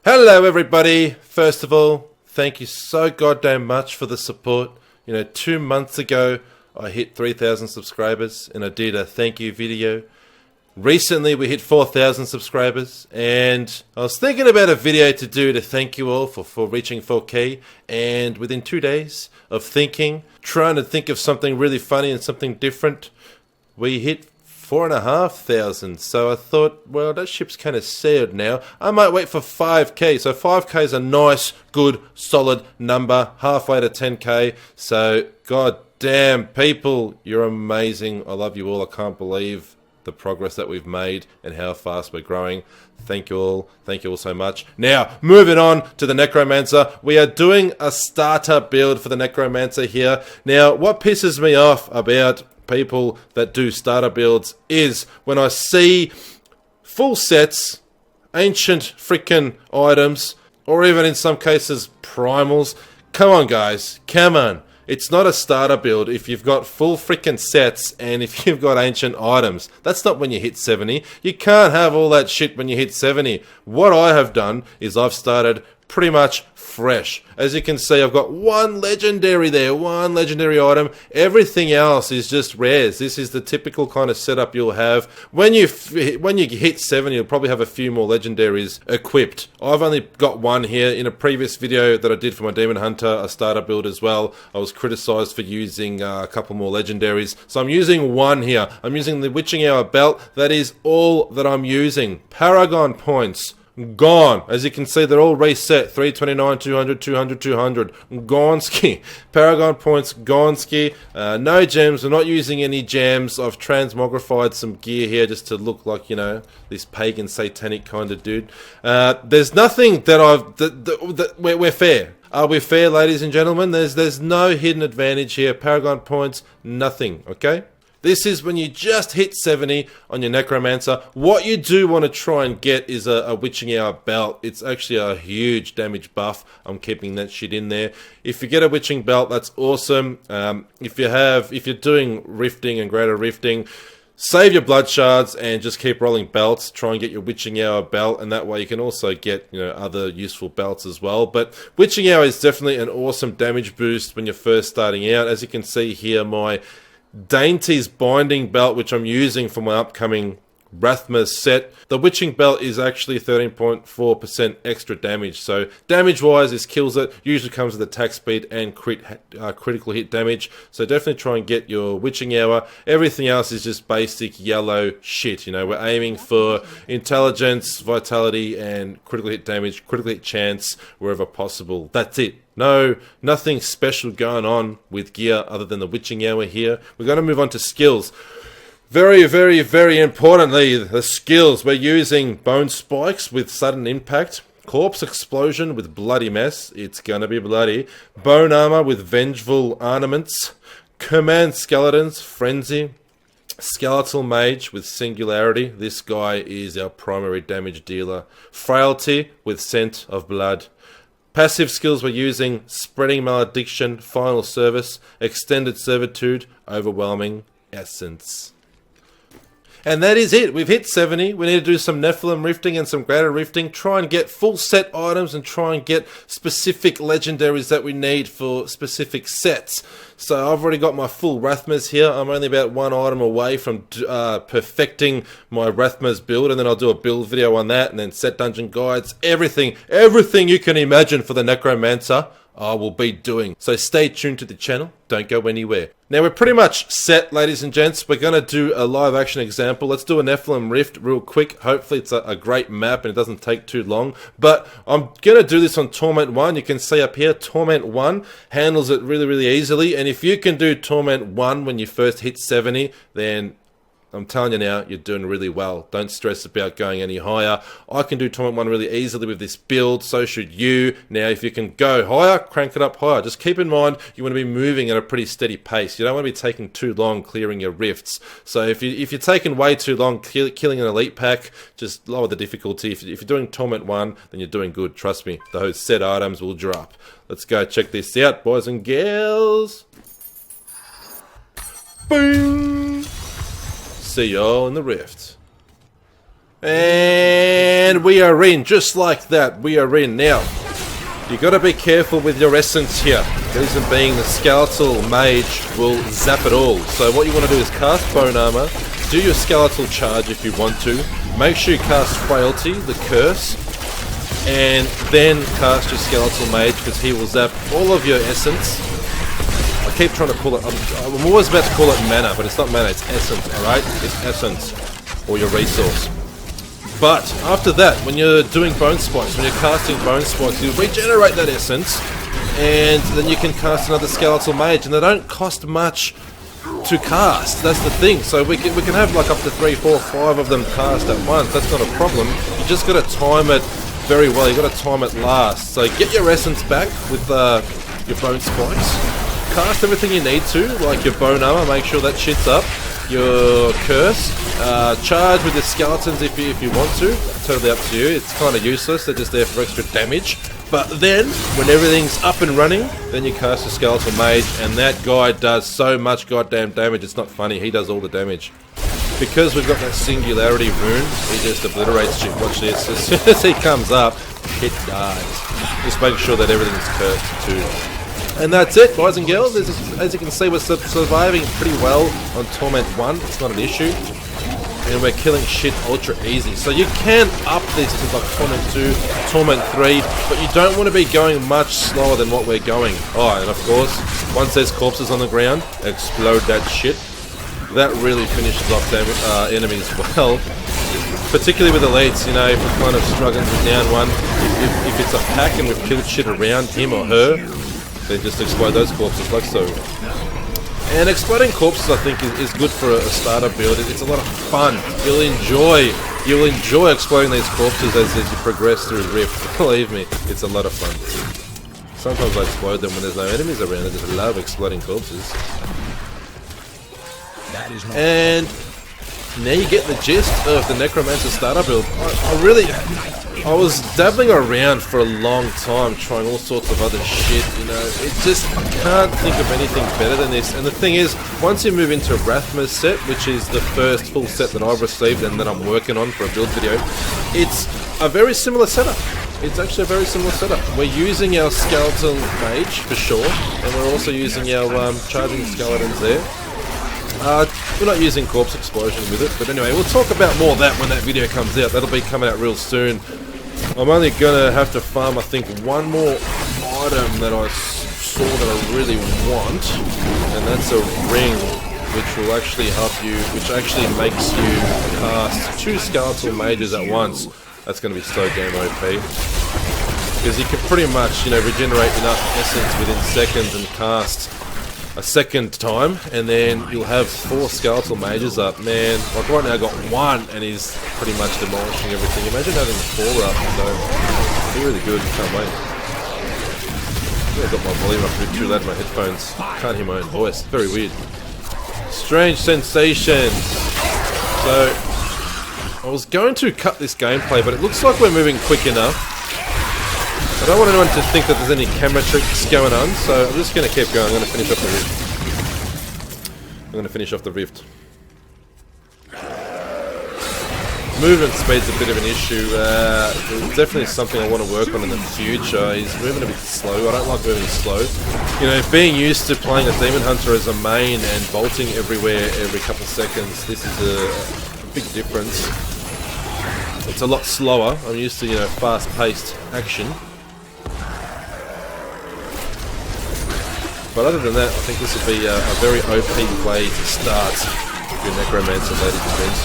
Hello everybody. First of all, thank you so goddamn much for the support. 2 months ago I hit 3,000 subscribers and I did a thank you video. Recently we hit 4,000 subscribers and I was thinking about a video to do to thank you all for reaching 4K, and within 2 days of trying to think of something really funny and something different, we hit 4,500. So I thought, well, that ship's kind of sailed now. I might wait for 5K. So 5K is a nice, good, solid number, halfway to 10K. So, god damn, people, you're amazing. I love you all. I can't believe the progress that we've made and how fast we're growing. Thank you all. Thank you all so much. Now, moving on to the Necromancer. We are doing a starter build for the Necromancer here. Now, what pisses me off about people that do starter builds is when I see full sets, ancient freaking items, or even in some cases primals. Come on guys, come on. It's not a starter build if you've got full freaking sets and if you've got ancient items. That's not when you hit 70. You can't have all that shit when you hit 70. What I have done is I've started pretty much fresh. As you can see, I've got one legendary there, one legendary item. Everything else is just rares. This is the typical kind of setup you'll have. When you hit 70, you'll probably have a few more legendaries equipped. I've only got one here. In a previous video that I did for my Demon Hunter, a starter build as well, I was criticized for using a couple more legendaries. So I'm using one here. I'm using the Witching Hour belt. That is all that I'm using. Paragon points gone. As you can see, they're all reset. 329, 200, 200, 200. Gonski. Paragon points, Gonski. No gems. We're not using any gems. I've transmogrified some gear here just to look like, this pagan satanic kind of dude. There's nothing that we're fair. Are we fair, ladies and gentlemen? There's no hidden advantage here. Paragon points, nothing, okay? This is when you just hit 70 on your Necromancer. What you do want to try and get is a Witching Hour belt. It's actually a huge damage buff. I'm keeping that shit in there. If you get a Witching belt, that's awesome. If you're doing rifting and greater rifting, save your blood shards and just keep rolling belts. Try and get your Witching Hour belt, and that way you can also get other useful belts as well. But Witching Hour is definitely an awesome damage boost when you're first starting out. As you can see here, my Dainty's binding belt, which I'm using for my upcoming Rathmas set. The Witching belt is actually 13.4% extra damage. So damage wise, this kills it. Usually comes with attack speed and critical hit damage. So definitely try and get your Witching Hour. Everything else is just basic yellow shit. We're aiming for intelligence, vitality, and critical hit damage, critical hit chance wherever possible. That's it. No, nothing special going on with gear other than the Witching Hour here. We're going to move on to skills. Very, very, very importantly, the skills. We're using Bone Spikes with Sudden Impact, Corpse Explosion with Bloody Mess. It's going to be bloody. Bone Armor with Vengeful Ornaments. Command Skeletons, Frenzy. Skeletal Mage with Singularity. This guy is our primary damage dealer. Frailty with Scent of Blood. Passive skills we're using: Spreading Malediction, Final Service, Extended Servitude, Overwhelming Essence. And that is it. We've hit 70. We need to do some Nephilim rifting and some greater rifting. Try and get full set items and try and get specific legendaries that we need for specific sets. So I've already got my full Rathmas here. I'm only about one item away from perfecting my Rathmas build, and then I'll do a build video on that, and then set dungeon guides. Everything you can imagine for the Necromancer, I will be doing. So stay tuned to the channel. Don't go anywhere. Now we're pretty much set, ladies and gents. We're going to do a live action example. Let's do a Nephilim Rift real quick. Hopefully it's a great map and it doesn't take too long. But I'm going to do this on Torment 1. You can see up here, Torment 1 handles it really, really easily. And if you can do Torment 1 when you first hit 70, then I'm telling you now, you're doing really well. Don't stress about going any higher. I can do Torment 1 really easily with this build, so should you. Now, if you can go higher, crank it up higher. Just keep in mind, you want to be moving at a pretty steady pace. You don't want to be taking too long clearing your rifts. So if you're taking way too long killing an elite pack, just lower the difficulty. If you're doing Torment 1, then you're doing good. Trust me, those set items will drop. Let's go check this out, boys and girls. Boom! See y'all in the rift. And we are in, just like that, we are in. Now, you got to be careful with your essence here. The reason being the skeletal mage will zap it all. So what you want to do is cast bone armor, do your skeletal charge if you want to, make sure you cast frailty, the curse, and then cast your skeletal mage because he will zap all of your essence. I keep trying to call it, I'm always about to call it mana, but it's not mana, it's essence, alright? It's essence, or your resource. But after that, when you're doing bone spikes, when you're casting bone spikes, you regenerate that essence, and then you can cast another skeletal mage, and they don't cost much to cast. That's the thing. So we can have like up to 3, 4, 5 of them cast at once. That's not a problem. You just got to time it very well. You got to time it last. So get your essence back with your bone spikes. Cast everything you need to, like your bone armor. Make sure that shit's up. Your curse, charge with the skeletons if you want to. Totally up to you. It's kind of useless. They're just there for extra damage. But then, when everything's up and running, then you cast a skeletal mage, and that guy does so much goddamn damage. It's not funny. He does all the damage. Because we've got that singularity rune, he just obliterates shit. Watch this. As soon as he comes up, it dies. Just make sure that everything's cursed too. And that's it, boys and girls. As you can see, we're surviving pretty well on Torment 1. It's not an issue. And we're killing shit ultra easy. So you can up this to like Torment 2, Torment 3, but you don't want to be going much slower than what we're going. Oh, and of course, once there's corpses on the ground, explode that shit. That really finishes off enemies well. Particularly with elites, you know, if we're kind of struggling to down one, if it's a pack and we've killed shit around him or her, then just explode those corpses like so. And exploding corpses, I think, is good for a starter build. It's a lot of fun. You'll enjoy exploding these corpses as you progress through Rift. Believe me, it's a lot of fun. Sometimes I explode them when there's no enemies around. I just love exploding corpses. And now you get the gist of the Necromancer starter build. I was dabbling around for a long time trying all sorts of other shit, you know. I can't think of anything better than this. And the thing is, once you move into Rathma's set, which is the first full set that I've received and that I'm working on for a build video, it's a very similar setup. It's actually a very similar setup. We're using our skeletal mage for sure, and we're also using our charging skeletons there. We're not using corpse explosion with it, but anyway, we'll talk about more of that when that video comes out. That'll be coming out real soon. I'm only gonna have to farm, I think, one more item that I saw that I really want, and that's a ring, which will actually help you, which actually makes you cast 2 skeletal mages at once. That's gonna be so damn OP. Because you can pretty much, you know, regenerate enough essence within seconds and cast a second time, and then you'll have 4 skeletal mages up. Man, like right now I got 1 and he's pretty much demolishing everything. Imagine having 4 up, so it's really good. Can't wait. I've got my volume up a bit too loud in my headphones. Can't hear my own voice. Very weird. Strange sensations. So I was going to cut this gameplay, but it looks like we're moving quick enough. I don't want anyone to think that there's any camera tricks going on, so I'm just going to keep going. I'm going to finish off the rift. Movement speed's a bit of an issue. Definitely something I want to work on in the future. He's moving a bit slow. I don't like moving slow. You know, being used to playing a Demon Hunter as a main and bolting everywhere every couple of seconds, this is a big difference. It's a lot slower. I'm used to, you know, fast-paced action. But other than that, I think this would be a very OP way to start your Necromancer, ladies and gents.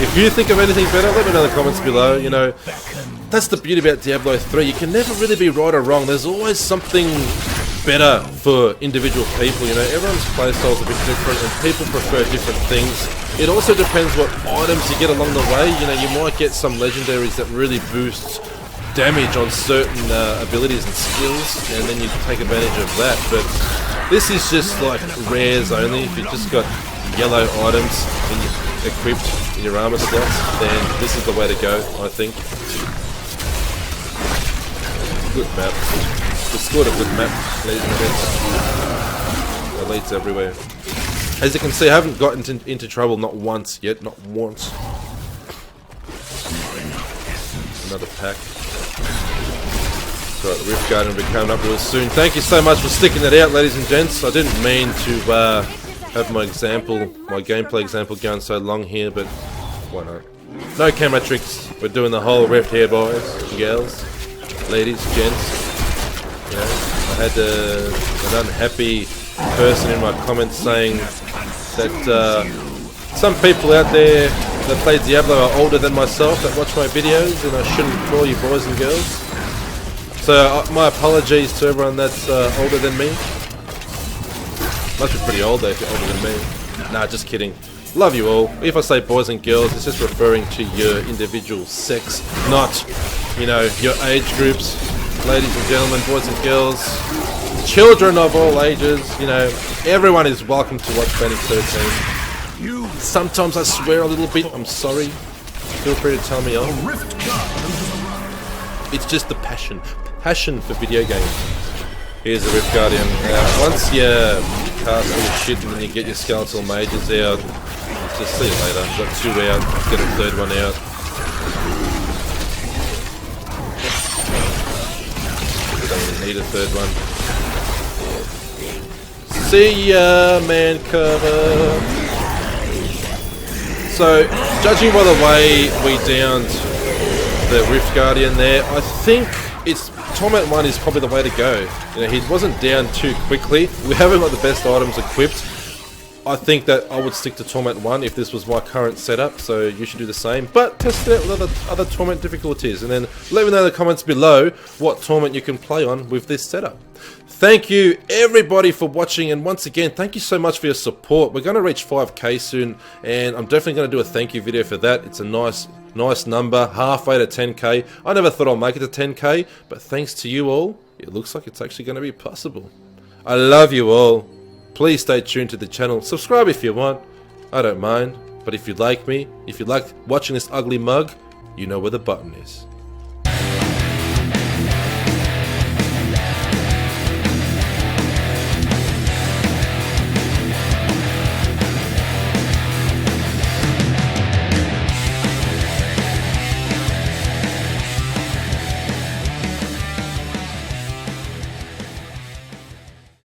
If you think of anything better, let me know in the comments below. You know, that's the beauty about Diablo 3. You can never really be right or wrong. There's always something better for individual people. You know, everyone's playstyle's a bit different and people prefer different things. It also depends what items you get along the way. You know, you might get some legendaries that really boost damage on certain abilities and skills, and then you take advantage of that. But this is just like rares only. If you've just got yellow items equipped in your armor slots, then this is the way to go, I think. Good map. We scored a good map, ladies and gents. Elites everywhere. As you can see, I haven't gotten into trouble not once yet, not once. Another pack. So the Rift Guardian will be coming up real soon. Thank you so much for sticking it out, ladies and gents. I didn't mean to have my gameplay example going so long here, but why not? No camera tricks. We're doing the whole Rift here, boys, girls, ladies, gents. You know, I had an unhappy person in my comments saying that some people out there that play Diablo are older than myself that watch my videos, and I shouldn't call you boys and girls. So my apologies to everyone that's older than me. Must be pretty old though if you're older than me. Nah, just kidding. Love you all. If I say boys and girls, it's just referring to your individual sex, not, you know, your age groups. Ladies and gentlemen, boys and girls, children of all ages, you know, everyone is welcome to watch Banning 13. Sometimes I swear a little bit, I'm sorry. Feel free to tell me off. It's just the passion for video games. Here's the Rift Guardian. Once you cast all your shit and then you get your skeletal mages out, just see you later. Got 2 out, get a 3rd one out. Don't really need a 3rd one. See ya, man cover. So, judging by the way we downed the Rift Guardian there, I think Torment 1 is probably the way to go. You know, he wasn't down too quickly. We haven't got the best items equipped. I think that I would stick to Torment 1 if this was my current setup, so you should do the same. But test it out with other Torment difficulties, and then let me know in the comments below what Torment you can play on with this setup. Thank you everybody for watching, and once again, thank you so much for your support. We're going to reach 5k soon, and I'm definitely going to do a thank you video for that. It's a nice number, halfway to 10k. I never thought I'd make it to 10k, but thanks to you all, it looks like it's actually going to be possible. I love you all. Please stay tuned to the channel. Subscribe if you want. I don't mind. But if you like me, if you like watching this ugly mug, you know where the button is.